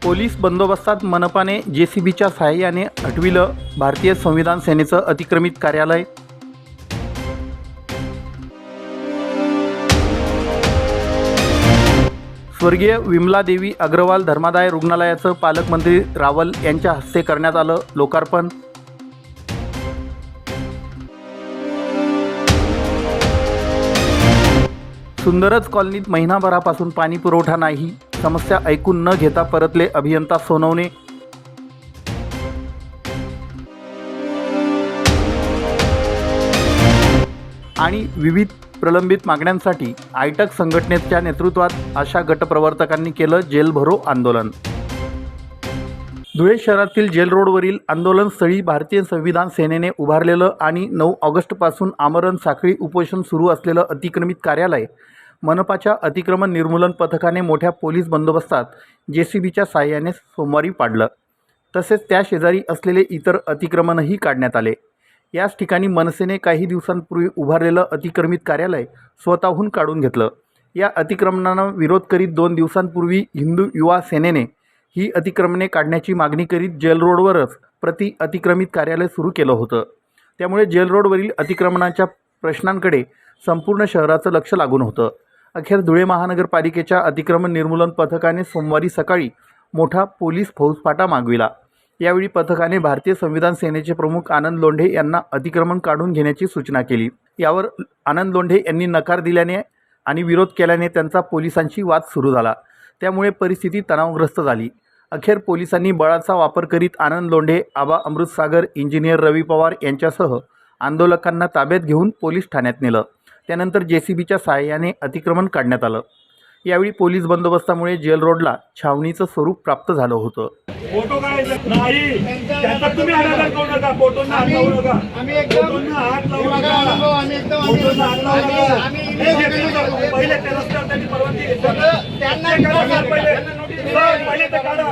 Police बंदोबस्तात मनपाने जेसीबीच्या सहाय्याने हटविलं भारतीय संविधान सेनेचं अतिक्रमित कार्यालय। स्वर्गीय विमलादेवी अग्रवाल धर्मादाय रुग्णालयाचं पालकमंत्री रावल यांच्या हस्ते करण्यात आलं लोकार्पण। सुंदरज कॉलनीत महिनाभरापासून पाणी पुरवठा नाही, समस्या ऐकून न घेता परतले अभियंता सोनवणे। आणि विविध प्रलंबित मागण्यांसाठी आयटक संघटनेच्या नेतृत्वात आशा गटप्रवर्तकांनी केलं जेल भरो आंदोलन। धुळे शहरातील जेल रोडवरील आंदोलनस्थळी भारतीय संविधान सेनेने उभारलेलं आणि 9 ऑगस्टपासून आमरण साखळी उपोषण सुरू असलेलं अतिक्रमित कार्यालय मनपाच्या अतिक्रमण निर्मूलन पथकाने मोठ्या पोलीस बंदोबस्तात जेसीबीच्या साहाय्याने सोमवारी पाडलं। तसेच त्या शेजारी असलेले इतर अतिक्रमणही काढण्यात आले। याच ठिकाणी मनसेने काही दिवसांपूर्वी उभारलेलं अतिक्रमित कार्यालय स्वतःहून काढून घेतलं। या अतिक्रमणांना विरोध करीत 2 दिवसांपूर्वी हिंदू युवा सेनेने ही अतिक्रमणे काढण्याची मागणी करीत जेल रोडवरच प्रति अतिक्रमित कार्यालय सुरू केलं होतं। त्यामुळे जेल रोडवरील अतिक्रमणाच्या प्रश्नांकडे संपूर्ण शहराचं लक्ष लागून होतं। अखेर धुळे महानगरपालिकेच्या अतिक्रमण निर्मूलन पथकाने सोमवारी सकाळी मोठा पोलीस फौजफाटा मागविला। यावेळी पथकाने भारतीय संविधान सेनेचे प्रमुख आनंद लोंढे यांना अतिक्रमण काढून घेण्याची सूचना केली। यावर आनंद लोंढे यांनी नकार दिल्याने आणि विरोध केल्याने त्यांचा पोलिसांशी वाद सुरू झाला। त्यामुळे परिस्थिती तणावग्रस्त झाली। अखेर पोलिसांनी बळाचा वापर करीत आनंद लोंढे, आबा अमृतसागर, इंजिनियर रवी पवार यांच्यासह आंदोलकांना ताब्यात घेऊन पोलीस ठाण्यात नेलं। त्यानंतर जेसीबीच्या सहाय्याने अतिक्रमण काढण्यात आलं। यावेळी पोलीस बंदोबस्तामुळे जेल रोडला छावणीचं स्वरूप प्राप्त झालं होतं। फोटो काय नाही त्याचा तुम्ही आधार करू नका, फोटोंना हात लावू नका, फोटोंना हात लावू नका, फोटोंना हात लावू नका। पहिले त्या रस्त्यावर त्यांनी परवानगी घेतली, त्यांना पहिले तर काढा,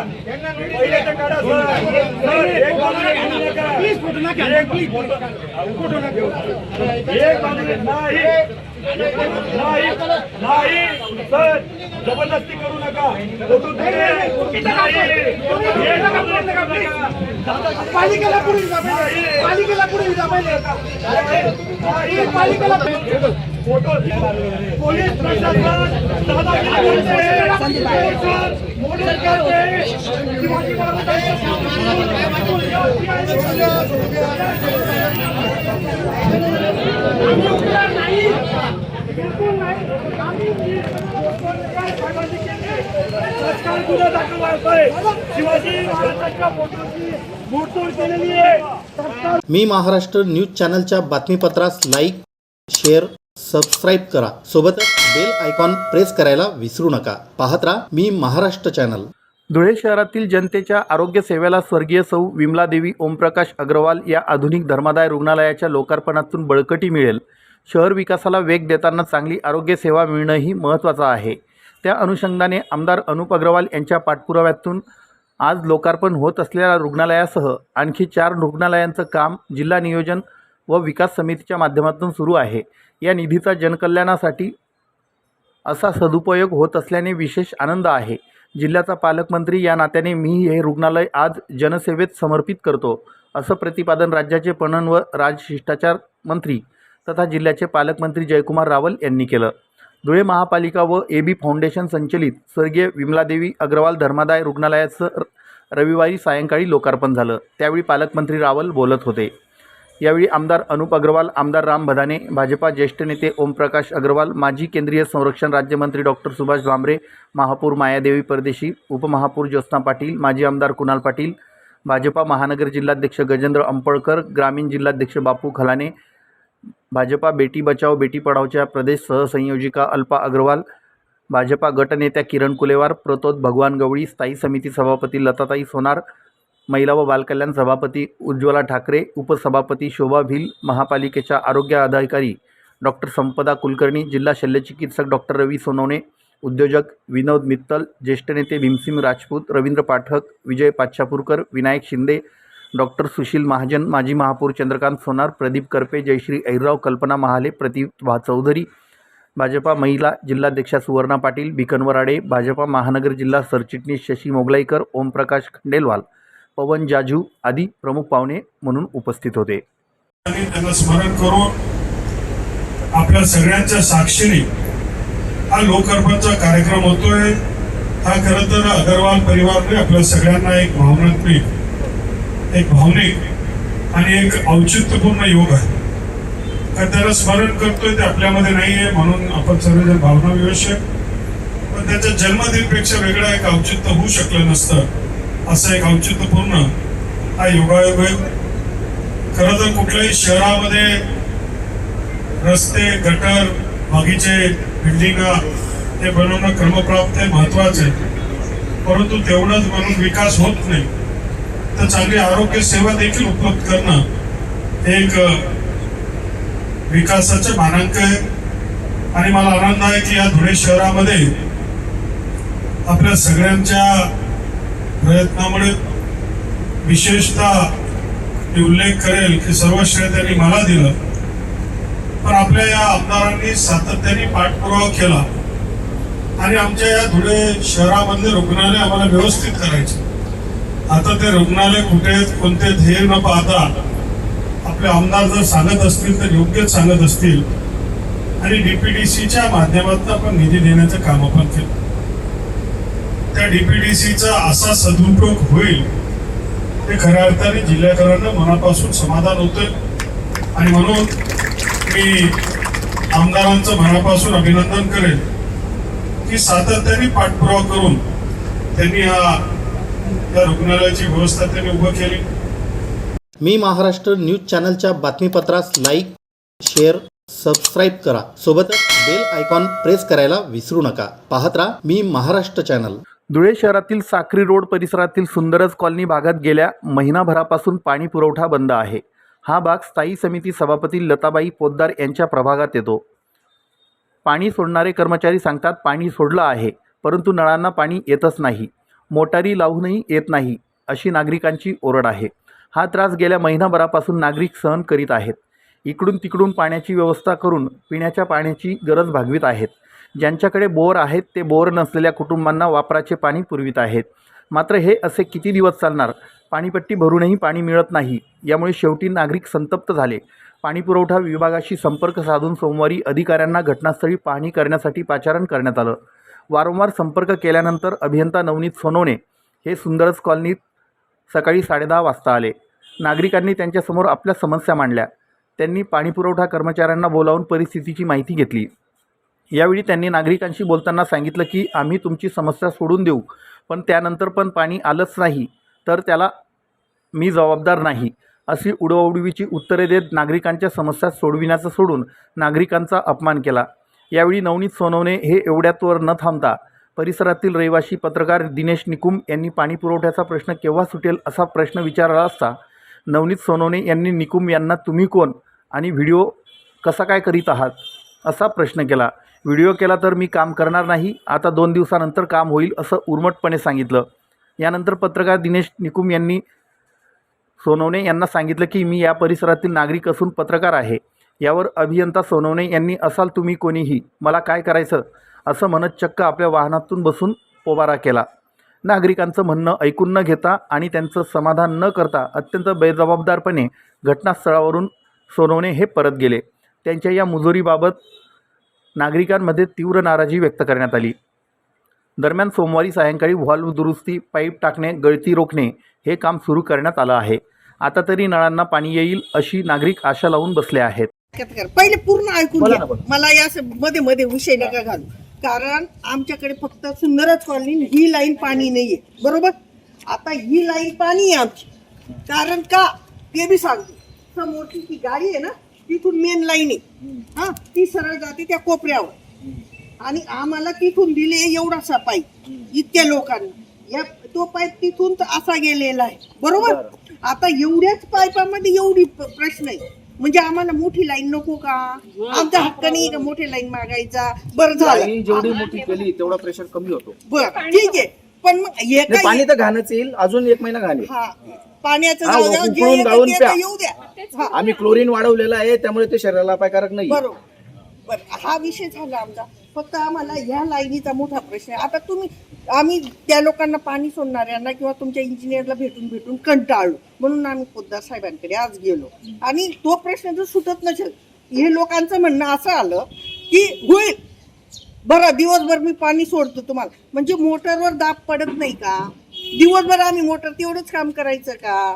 पहिले तर काढा सर। एक बाजूला घेऊ नका, प्लीज फोटो नका, प्लीज फोटो नका, एक बाजूला नाही नाही सर, जबरदस्ती करू नका, फोटो पालिकेला पुढे पालिकेला पुढे पालिकेला फोटो पोलीस प्रशासन मी महाराष्ट्र न्यूज चॅनलच्या बातमीपत्रास लाईक, शेअर, सबस्क्राईब करा। सोबतच बेल आयकॉन प्रेस करायला विसरू नका। पाहत राहा मी महाराष्ट्र चॅनल। धुळे शहरातील जनतेच्या आरोग्य सेवेला स्वर्गीय सौ विमलादेवी ओमप्रकाश अग्रवाल या आधुनिक धर्मादाय रुग्णालयाच्या लोकार्पणातून बळकटी मिळेल। शहर विकासाला वेग देताना चांगली आरोग्य सेवा मिळणंही महत्त्वाचं आहे। त्या अनुषंगाने आमदार अनुप अग्रवाल यांच्या पाठपुराव्यातून आज लोकार्पण होत असलेल्या रुग्णालयासह आणखी 4 रुग्णालयांचं काम जिल्हा नियोजन व विकास समितीच्या माध्यमातून सुरू आहे। या निधीचा जनकल्याणासाठी असा सदुपयोग होत असल्याने विशेष आनंद आहे। जिल्ह्याचा पालकमंत्री या नात्याने मी हे रुग्णालय आज जनसेवेत समर्पित करतो, असं प्रतिपादन राज्याचे पणन व राजशिष्टाचार मंत्री तथा जिल्ह्याचे पालकमंत्री जयकुमार रावल यांनी केलं। धुळे महापालिका व एबी फाउंडेशन संचलित स्वर्गीय विमलादेवी अग्रवाल धर्मादाय रुग्णालयाचं रविवारी सायंकाळी लोकार्पण झालं। त्यावेळी पालकमंत्री रावल बोलत होते। यावेळी आमदार अनुप अग्रवाल, आमदार राम भदाने, भाजपा ज्येष्ठ नेते ओमप्रकाश अग्रवाल, माजी केंद्रीय संरक्षण राज्यमंत्री डॉक्टर सुभाष भामरे, महापौर मायादेवी परदेशी, उपमहापौर ज्योत्स्ना पाटील, माजी आमदार कुणाल पाटील, भाजपा महानगर जिल्हाध्यक्ष गजेंद्र अंपळकर, ग्रामीण जिल्हाध्यक्ष बापू खलाने, भाजपा बेटी बचाओ बेटी पढाओच्या प्रदेश सहसंयोजिका अल्पा अग्रवाल, भाजपा गटनेत्या किरण कुलेवार, प्रतोद भगवान गवळी, स्थायी समिती सभापती लताताई सोनार, महिला व बालकल्याण सभापती उज्ज्वला ठाकरे, उपसभापती शोभा भिल, महापालिकेच्या आरोग्य अधिकारी डॉक्टर संपदा कुलकर्णी, जिल्हा शल्यचिकित्सक डॉक्टर रवी सोनवणे, उद्योजक विनोद मित्तल, ज्येष्ठ नेते भीमसिंग राजपूत, रवींद्र पाठक, विजय पाच्छापूरकर, विनायक शिंदे, डॉक्टर सुशील महाजन, माजी महापौर चंद्रकांत सोनार, प्रदीप करपे, जयश्री ऐरराव, कल्पना महाले, प्रतिभा चौधरी, भाजपा महिला जिल्हाध्यक्षा सुवर्णा पाटील, बिकनवराडे, भाजपा महानगर जिल्हा सरचिटणीस शशी मोगलाईकर, ओमप्रकाश खंडेलवाल, पवन जाजू आदी प्रमुख पाहुणे म्हणून उपस्थित होते. त्यांना स्मरण करून आपल्या सगळ्यांच्या साक्षीने हा लोकार्पणचा कार्यक्रम होतोय. हा खरं तर अगरवाल परिवारने आपल्या सगळ्यांना एक भावनात्मक, एक भावनिक आणि एक औचित्यपूर्ण योग आहे. कारण त्याला स्मरण करतोय ते आपल्यामध्ये नाहीये म्हणून आपण सर्वजण भावना विवश आहे. पण त्याच्या जन्मदिनपेक्षा वेगळा एक औचित्य होऊ शकलं नसतं. असं एक औचित्यपूर्ण हा योगायोग आहे. खरं तर कुठल्याही शहरामध्ये रस्ते, गटर, बागीचे, बिल्डिंग हे बनवणं क्रमप्राप्त आहे, महत्वाचं आहे. परंतु तेवढंच म्हणून विकास होत नाही. तर चांगली आरोग्य सेवा देखील उपलब्ध करणं एक विकासाचे मानांक आहे. आणि मला आनंद आहे की या धुळे शहरामध्ये आपल्या सगळ्यांच्या प्रयत्नामुळे विशेषतः मी उल्लेख करेल की सर्व श्रेय त्यांनी मला दिलं, पण आपल्या या आमदारांनी सातत्याने पाठपुरावा केला आणि आमच्या या धुळे शहरामधले रुग्णालय आम्हाला व्यवस्थित करायचे. आता ते रुग्णालय कुठे, कोणते ध्येय न पाहता आपले आमदार जर सांगत असतील तर योग्यच सांगत असतील आणि डीपीडीसीच्या माध्यमातून आपण निधी देण्याचं काम आपण केलं. त्या डीपीडीसीचा असा सदुपयोग होईल हे खऱ्या अर्थाने जिल्ह्याकरांना मनापासून समाधान होतं. आणि म्हणून मी आमदारांचं मनापासून अभिनंदन करेन की सातत्याने पाठपुरावा करून त्यांनी या रुग्णालयाची व्यवस्था त्यांनी उभं केली. मी महाराष्ट्र न्यूज चॅनलच्या बातमीपत्रास लाईक, शेअर, सबस्क्राईब करा. सोबतच बेल आयकॉन प्रेस करायला विसरू नका. पाहत राहा मी महाराष्ट्र चॅनल. धुळे शहरातील साक्री रोड परिसरातील सुंदरज कॉलनी भागात गेल्या महिनाभरापासून पाणी पुरवठा बंद आहे. हा भाग स्थायी समिती सभापती लताबाई पोद्दार यांच्या प्रभागात येतो. पाणी सोडणारे कर्मचारी सांगतात पाणी सोडलं आहे, परंतु नळांना पाणी येतच नाही, मोटारी लावूनही येत नाही, अशी नागरिकांची ओरड आहे. हा त्रास गेल्या महिनाभरापासून नागरिक सहन करीत आहेत. इकडून तिकडून पाण्याची व्यवस्था करून पिण्याच्या पाण्याची गरज भागवित आहेत. ज्यांच्याकडे बोर आहेत ते बोर नसलेल्या कुटुंबांना वापराचे पाणी पुरवित आहेत. मात्र हे असे किती दिवस चालणार? पाणीपट्टी भरूनही पाणी मिळत नाही. यामुळे शेवटी नागरिक संतप्त झाले. पाणीपुरवठा विभागाशी संपर्क साधून सोमवारी अधिकाऱ्यांना घटनास्थळी पाहणी करण्यासाठी पाचारण करण्यात आलं. वारंवार संपर्क केल्यानंतर अभियंता नवनीत सोनवणे हे सुंदरज कॉलनीत सकाळी 10:30 वाजता आले. नागरिकांनी त्यांच्यासमोर आपल्या समस्या मांडल्या. त्यांनी पाणीपुरवठा कर्मचाऱ्यांना बोलावून परिस्थितीची माहिती घेतली. यावेळी त्यांनी नागरिकांशी बोलताना सांगितलं की आम्ही तुमची समस्या सोडून देऊ, पण त्यानंतर पण पाणी आलंच नाही तर त्याला मी जबाबदार नाही, अशी उडवाउडवीची उत्तरे देत नागरिकांच्या समस्या सोडविण्याचं सोडून नागरिकांचा अपमान केला. यावेळी नवनीत सोनवणे हे एवढ्यातवर न थांबता परिसरातील रहिवासी पत्रकार दिनेश निकुम यांनी पाणीपुरवठ्याचा प्रश्न केव्हा सुटेल असा प्रश्न विचारला असता नवनीत सोनवणे यांनी निकुम यांना तुम्ही कोण आणि व्हिडिओ कसा काय करीत आहात असा प्रश्न केला. व्हिडिओ केला तर मी काम करणार नाही, आता 2 दिवसानंतर काम होईल असं उर्मटपणे सांगितलं. यानंतर पत्रकार दिनेश निकुम यांनी सोनवणे यांना सांगितलं की मी या परिसरातील नागरिक असून पत्रकार आहे. यावर अभियंता सोनवणे यांनी असाल तुम्ही कोणीही, मला काय करायचं असं म्हणत चक्क आपल्या वाहनातून बसून पोबारा केला. नागरिकांचं म्हणणं ऐकून न घेता आणि त्यांचं समाधान न करता अत्यंत बेजबाबदारपणे घटनास्थळावरून सोनवणे हे परत गेले. त्यांच्या या मुजोरीबाबत नागरिकांमध्ये तीव्र नाराजी व्यक्त करण्यात आली. दरम्यान सोमवारी सायंकाळी व्हॉल्व्ह दुरुस्ती, पाईप टाकणे, गळती रोखणे हे काम सुरू करण्यात आलं आहे. आता तरी नळांना पाणी येईल अशी नागरिक आशा लावून बसले आहेत. पहिले पूर्ण ऐकून घ्या, मला या मध्ये मध्ये विषय नका घालू. कारण आमच्याकडे फक्त सुंदरज कॉलनी ही लाईन पाणी नाहीये, बरोबर. आता ही लाईन पाणी आहे आमची, कारण का ते बी सांगतो. समोरची ती गाडी आहे ना, तिथून मेन लाईन आहे, हा, ती सरळ जाते त्या कोपऱ्यावर आणि आम्हाला तिथून दिले एवढासा पाईप इतक्या लोकांना. या तो पाईप तिथून तर असा गेलेला आहे, बरोबर. आता एवढ्याच पाईपामध्ये एवढी प्रश्न आहे, म्हणजे आम्हाला मोठी लाईन नको का? आमचा हक्क नाही का मोठी लाईन मागायचा? बरं झालं, जेवढी मोठी केली तेवढा प्रेशर कमी होतो. बरं ठीक आहे, पण मग हे काय पाणी तर घाणच येईल, अजून 1 महिना घाण. हा, पाण्याचं हा, जाऊ द्या, उकळून जे येतं गाळून ते प्या. येऊ द्या. हा, आम्ही क्लोरीन वाढवलेलं आहे, त्यामुळे ते शरीराला अपायकारक नाही. बरोबर. बरं, हा विषय झाला आमचा. फक्त आम्हाला ह्या लाईनीचा मोठा प्रश्न आहे. आता आम्ही त्या लोकांना पाणी सोडणाऱ्यांना किंवा तुमच्या इंजिनियरला भेटून कंटाळलो, म्हणून आम्ही पोद्दार साहेबांकडे आज गेलो. आणि तो प्रश्न जर सुटत नसेल, हे लोकांचं म्हणणं असं आलं की होईल बरं, दिवसभर मी पाणी सोडतो तुम्हाला, म्हणजे मोटरवर दाब पडत नाही का? दिवसभर आम्ही मोटर तेवढंच काम करायचं का?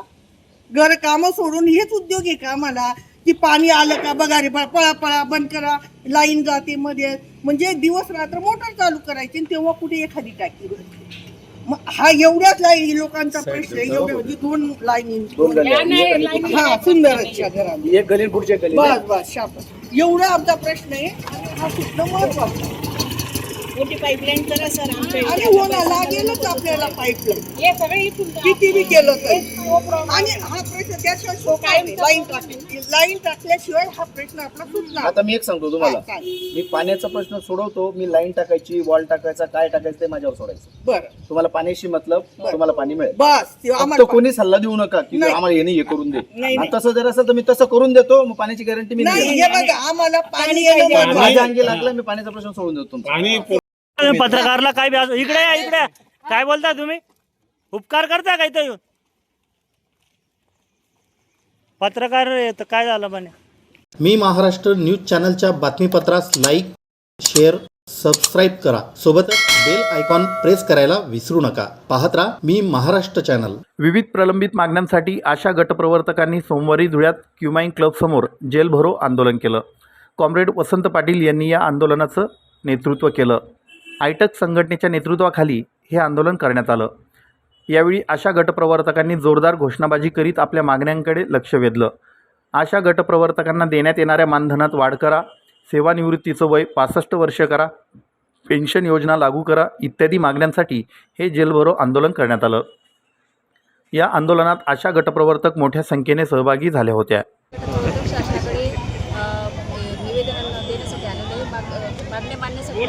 कामं सोडून हेच उद्योग आहे का आम्हाला? की पाणी आलं का बघा रे, पळा पळा बंद करा, लाईन जाते मध्ये, म्हणजे दिवस रात्र मोटर चालू करायची आणि तेव्हा कुठे एखादी टाकी भरते. मग हा एवढ्याच लाईन लोकांचा प्रश्न आहे. एवढ्या म्हणजे दोन लाईन हा सुंदरच्या घरामध्ये एक गली पुढच्या गली बस शाबास, एवढा आमचा प्रश्न आहे. आणि हा सुद्धा महत्वाचा मोठी पाईपलाईन करा सर आमच्या आणि होणार लागेलच आपल्याला पाईपलाईन किती बी केलं तर. आणि हा प्रश्न त्याशिवाय सोपा नाही. लाईन टाकल्याशिवाय हा प्रश्न आपला सुटणार. आता मी एक सांगतो तुम्हाला, काय? मी पाण्याचा प्रश्न सोडवतो. मी लाईन टाकायची, वॉल टाकायचा, काय टाकायचं ते माझ्यावर सोडायचं. बरं तुम्हाला पाण्याशी मतलब, तुम्हाला पाणी मिळेल. बस ते फक्त आम्हाला कोणी सल्ला देऊ नका की नाही. आम्हाला हे नाही हे करून दे. नाही. आणि तसं जर असेल तर मी तसं करून देतो. मग पाण्याची गॅरंटी मी नाही. नाही हे बघा, आम्हाला पाणी येणं महत्त्वाचं आहे. माझ्या अंगी लागलं, मी पाण्याचा प्रश्न सोडून देतो तुमचा. पत्रकारला काय इकडे या, इकडे या. काय बोलता तुम्ही? उपकार करता काय तर येऊन पत्रकार तर काय झालं म्हणे? मी महाराष्ट्र न्यूज चॅनलच्या बातमीपत्रास लाईक, शेअर, सबस्क्राईब करा. सोबतच बेल आयकॉन प्रेस करायला विसरू नका. पाहत राहा मी महाराष्ट्र चॅनल. विविध प्रलंबित मागण्यांसाठी आशा गटप्रवर्तकांनी सोमवारी धुळ्यात क्युमाईन क्लबसमोर जेल भरो आंदोलन केलं. कॉम्रेड वसंत पाटील यांनी या आंदोलनाचं नेतृत्व केलं. आयटक संघटनेच्या नेतृत्वाखाली हे आंदोलन करण्यात आलं. यावेळी आशा गटप्रवर्तकांनी जोरदार घोषणाबाजी करीत आपल्या मागण्यांकडे लक्ष वेधलं. आशा गटप्रवर्तकांना देण्यात येणाऱ्या मानधनात वाढ करा, सेवानिवृत्तीचं वय 65 वर्ष करा, पेन्शन योजना लागू करा इत्यादी मागण्यांसाठी हे जेलभरो आंदोलन करण्यात आलं. या आंदोलनात आशा गटप्रवर्तक मोठ्या संख्येने सहभागी झाल्या होत्या. शासनाकडे निवेदन देण्यासाठी आलेले मागण्या मांडण्यासाठी.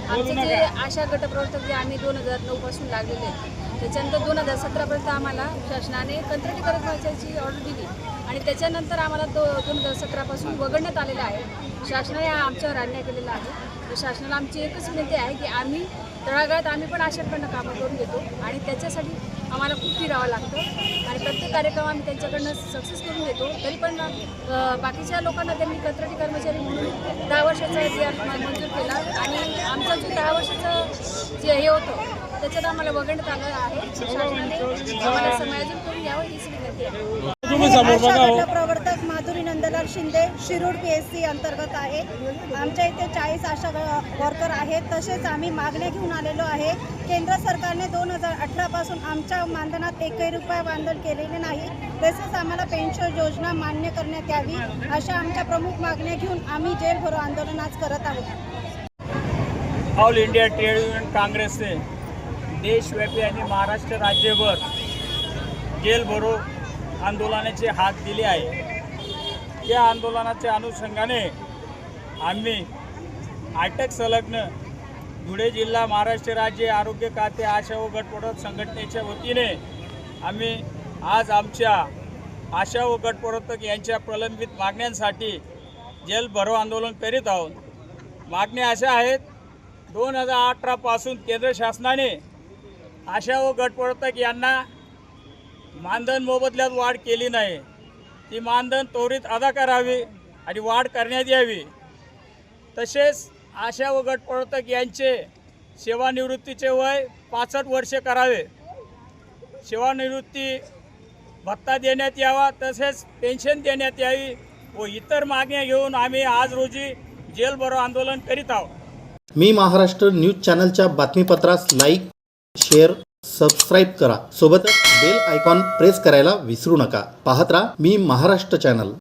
आमचे जे आशा गटप्रवर्तक जे आम्ही 2009 पासून लागलेले आहेत, त्याच्यानंतर 2017पर्यंत आम्हाला शासनाने कंत्राटी कर्मचाऱ्याची ऑर्डर दिली आणि त्याच्यानंतर आम्हाला 2017पासून वगळण्यात आलेलं आहे. शासनाने आमच्यावर अन्याय केलेला आहे. तर शासनाला आमची एकच विनंती आहे की आम्ही तळागाळात आम्ही पण आशाकडनं कामं करून घेतो आणि त्याच्यासाठी आम्हाला खूप फिरावं लागतं आणि प्रत्येक कार्यक्रम आम्ही त्यांच्याकडनं सक्सेस करून घेतो. तरी पण बाकीच्या लोकांना त्यांनी कंत्राटी कर्मचारी म्हणून 10 वर्षाचा जी मंजूर केला आणि आमचा जो 10 वर्षाचं जे हे होतं त्याच्यात आम्हाला वगळण्यात आलं आहे. शासनाने आम्हाला समायोजन करून घ्यावं हीच विनंती आहे. आशा प्रवर्तक माधुरी नंदलाल शिंदे, शिरूर PSC अंतर्गत आहे. आमच्या इथे 40 आशा वर्कर आहेत. तसेच आम्ही मागण्या घेऊन आलेलो आहे. केंद्र सरकारने 2018 पासून आमच्या मानधनात एकही रुपया वाढ केलेली नाही. तसेच आम्हाला पेन्शन योजना मान्य करण्यात यावी अशा आमच्या प्रमुख मागण्या घेऊन आम्ही जेल भरो आंदोलन आज करत आहोत. ऑल इंडिया ट्रेड युनियन काँग्रेसने देशव्यापी आणि महाराष्ट्र राज्यभर जेल भरो आंदोलनाचे हात दिले आहे. या आंदोलनाच्या अनुषंगाने आम्ही आयटक संलग्न धुळे जिल्हा महाराष्ट्र राज्य आरोग्य खाते आशा व गटप्रवर्तक संघटनेच्या वतीने आम्ही आज आमच्या आशा व गटप्रवर्तक यांच्या प्रलंबित मागण्यांसाठी जेल भरो आंदोलन करीत आहोत. मागण्या अशा आहेत, 2018 पासून केंद्र शासनाने आशा व गटप्रवर्तक यांना मानधन मोबदल्यात वाढ केली नाही. ती मानधन त्वरित अदा करावी आणि वाढ करण्यात यावी. तसेच आशा व गटप्रवर्तक यांचे सेवानिवृत्तीचे वय 65 वर्षे करावे. सेवानिवृत्ती भत्ता देण्यात यावा, तसेच पेन्शन देण्यात यावी व इतर मागण्या घेऊन आम्ही आज रोजी जेल भरो आंदोलन करीत आहोत. मी महाराष्ट्र न्यूज चॅनलच्या बातमीपत्रास लाईक, शेअर, सबस्क्राईब करा. सोबतच बेल आयकॉन प्रेस करायला विसरू नका. पाहत राहा मी महाराष्ट्र चॅनल.